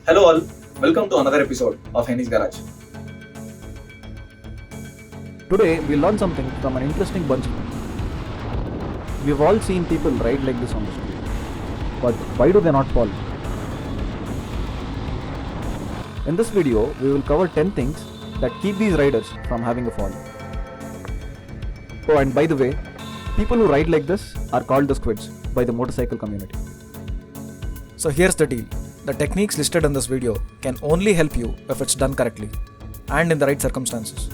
Hello all, welcome to another episode of Henny's Garage. Today we learn something from an interesting bunch. We've all seen people ride like this on the street. But why do they not fall? In this video, we will cover 10 things that keep these riders from having a fall. Oh, and by the way, people who ride like this are called the squids by the motorcycle community. So here's the deal. The techniques listed in this video can only help you if it's done correctly and in the right circumstances.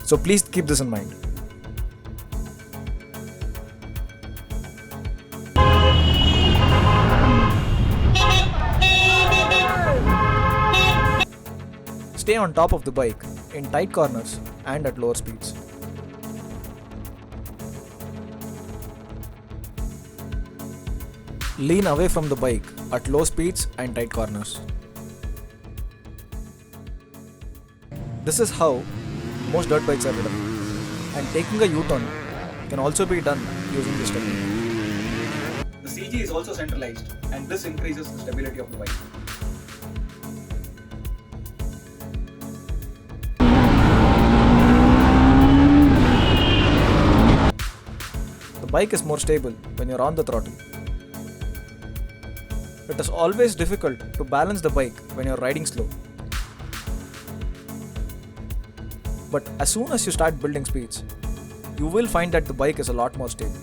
So please keep this in mind. Stay on top of the bike in tight corners and at lower speeds. Lean away from the bike at low speeds and tight corners. This is how most dirt bikes are ridden, and taking a U-turn can also be done using this technique. The CG is also centralized and this increases the stability of the bike. The bike is more stable when you're on the throttle. It is always difficult to balance the bike when you're riding slow. But as soon as you start building speeds, you will find that the bike is a lot more stable.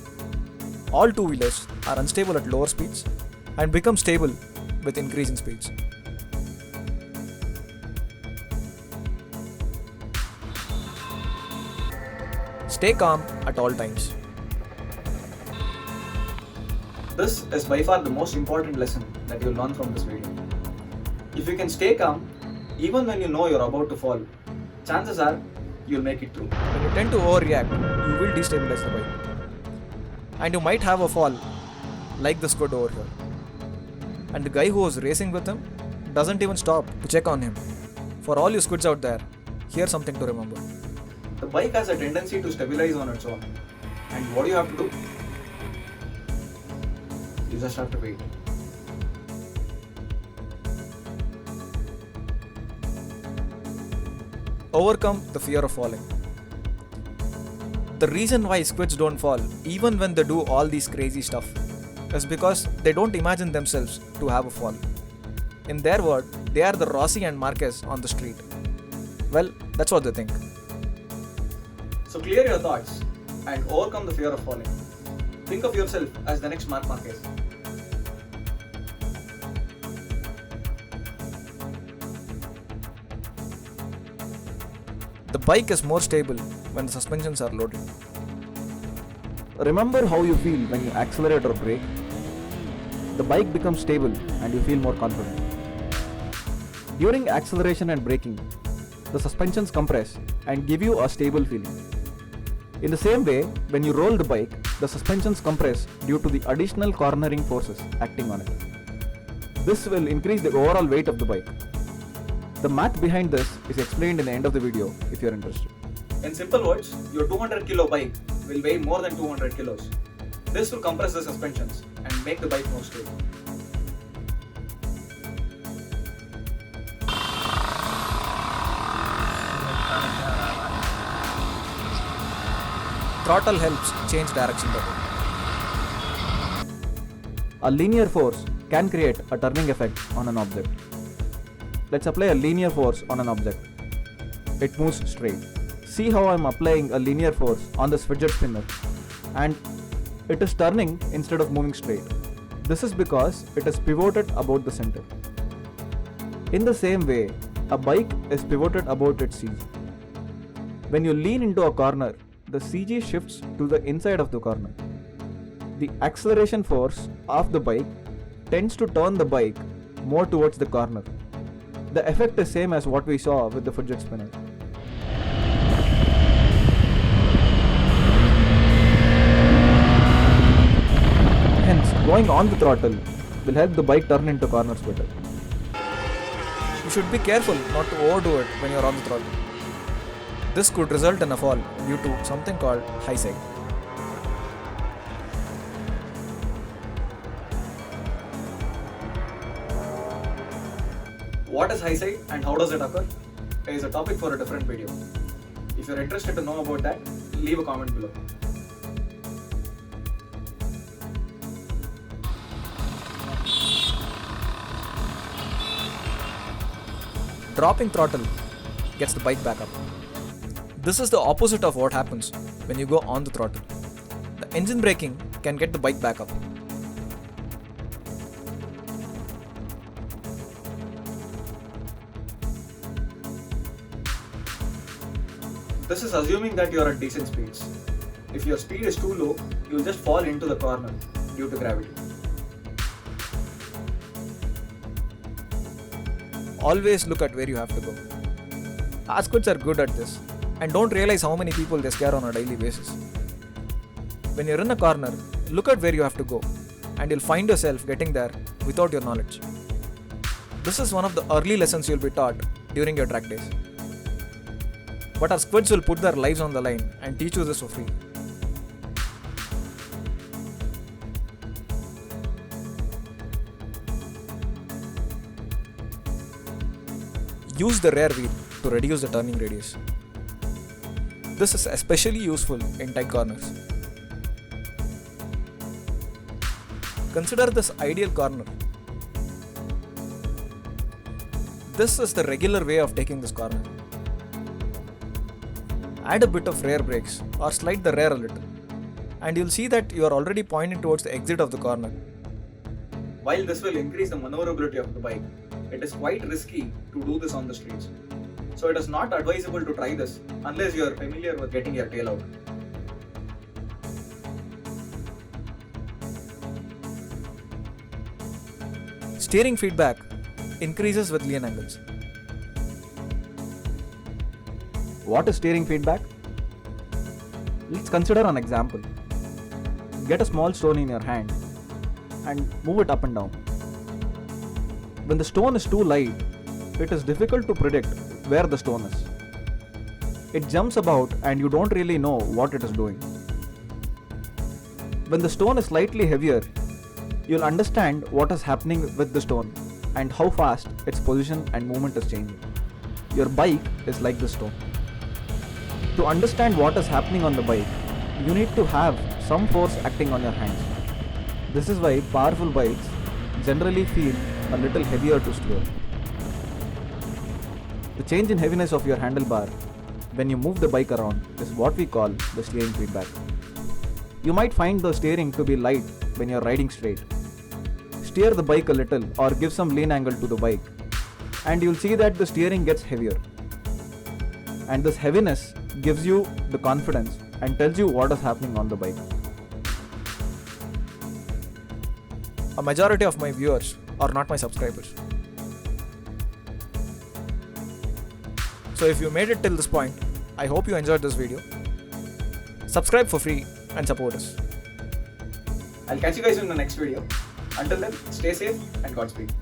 All two-wheelers are unstable at lower speeds and become stable with increasing speeds. Stay calm at all times. This is by far the most important lesson that you'll learn from this video. If you can stay calm, even when you know you're about to fall, chances are you'll make it through. When you tend to overreact, you will destabilize the bike. And you might have a fall like the squid over here. And the guy who was racing with him doesn't even stop to check on him. For all you squids out there, here's something to remember. The bike has a tendency to stabilize on its own. And what do you have to do? You just have to wait. Overcome the fear of falling. The reason why squids don't fall, even when they do all these crazy stuff, is because they don't imagine themselves to have a fall. In their word, they are the Rossi and Marquez on the street. Well, that's what they think. So clear your thoughts and overcome the fear of falling. Think of yourself as the next Marc Marquez. The bike is more stable when the suspensions are loaded. Remember how you feel when you accelerate or brake? The bike becomes stable and you feel more confident. During acceleration and braking, the suspensions compress and give you a stable feeling. In the same way, when you roll the bike, the suspensions compress due to the additional cornering forces acting on it. This will increase the overall weight of the bike. The math behind this is explained in the end of the video if you are interested. In simple words, your 200 kilo bike will weigh more than 200 kilos. This will compress the suspensions and make the bike more stable. Throttle helps change direction better. A linear force can create a turning effect on an object. Let's apply a linear force on an object. It moves straight. See how I am applying a linear force on this fidget spinner and it is turning instead of moving straight. This is because it is pivoted about the center. In the same way, a bike is pivoted about its CG. When you lean into a corner, the CG shifts to the inside of the corner. The acceleration force of the bike tends to turn the bike more towards the corner. The effect is same as what we saw with the fidget spinner. Hence, going on the throttle will help the bike turn into corners better. You should be careful not to overdo it when you are on the throttle. This could result in a fall due to something called high side. What is high side and how does it occur is a topic for a different video. If you're interested to know about that, leave a comment below. Dropping throttle gets the bike back up. This is the opposite of what happens when you go on the throttle. The engine braking can get the bike back up. This is assuming that you are at decent speeds. If your speed is too low, you'll just fall into the corner due to gravity. Always look at where you have to go. Asquids are good at this and don't realize how many people they scare on a daily basis. When you're in a corner, look at where you have to go and you'll find yourself getting there without your knowledge. This is one of the early lessons you'll be taught during your track days. But our squids will put their lives on the line and teach you this for free. Use the rear wheel to reduce the turning radius. This is especially useful in tight corners. Consider this ideal corner. This is the regular way of taking this corner. Add a bit of rear brakes or slide the rear a little, and you'll see that you are already pointing towards the exit of the corner. While this will increase the maneuverability of the bike, it is quite risky to do this on the streets. So it is not advisable to try this unless you are familiar with getting your tail out. Steering feedback increases with lean angles. What is steering feedback? Let's consider an example. Get a small stone in your hand and move it up and down. When the stone is too light, it is difficult to predict where the stone is. It jumps about and you don't really know what it is doing. When the stone is slightly heavier, you'll understand what is happening with the stone and how fast its position and movement is changing. Your bike is like the stone. To understand what is happening on the bike, you need to have some force acting on your hands. This is why powerful bikes generally feel a little heavier to steer. The change in heaviness of your handlebar when you move the bike around is what we call the steering feedback. You might find the steering to be light when you're riding straight. Steer the bike a little or give some lean angle to the bike, and you'll see that the steering gets heavier. And this heaviness gives you the confidence and tells you what is happening on the bike. A majority of my viewers are not my subscribers. So if you made it till this point, I hope you enjoyed this video. Subscribe for free and support us. I'll catch you guys in the next video. Until then, stay safe and Godspeed.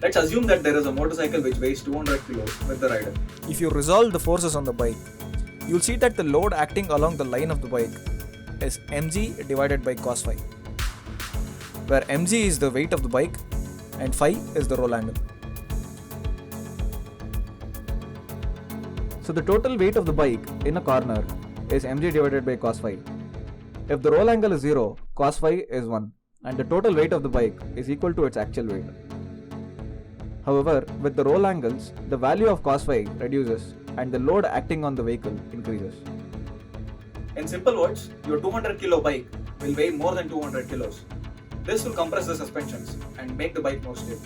Let's assume that there is a motorcycle which weighs 200 kilos with the rider. If you resolve the forces on the bike, you'll see that the load acting along the line of the bike is mg divided by cos phi, where mg is the weight of the bike and phi is the roll angle. So the total weight of the bike in a corner is mg divided by cos phi. If the roll angle is 0, cos phi is 1, and the total weight of the bike is equal to its actual weight. However, with the roll angles, the value of cos phi reduces and the load acting on the vehicle increases. In simple words, your 200 kilo bike will weigh more than 200 kilos. This will compress the suspensions and make the bike more stable.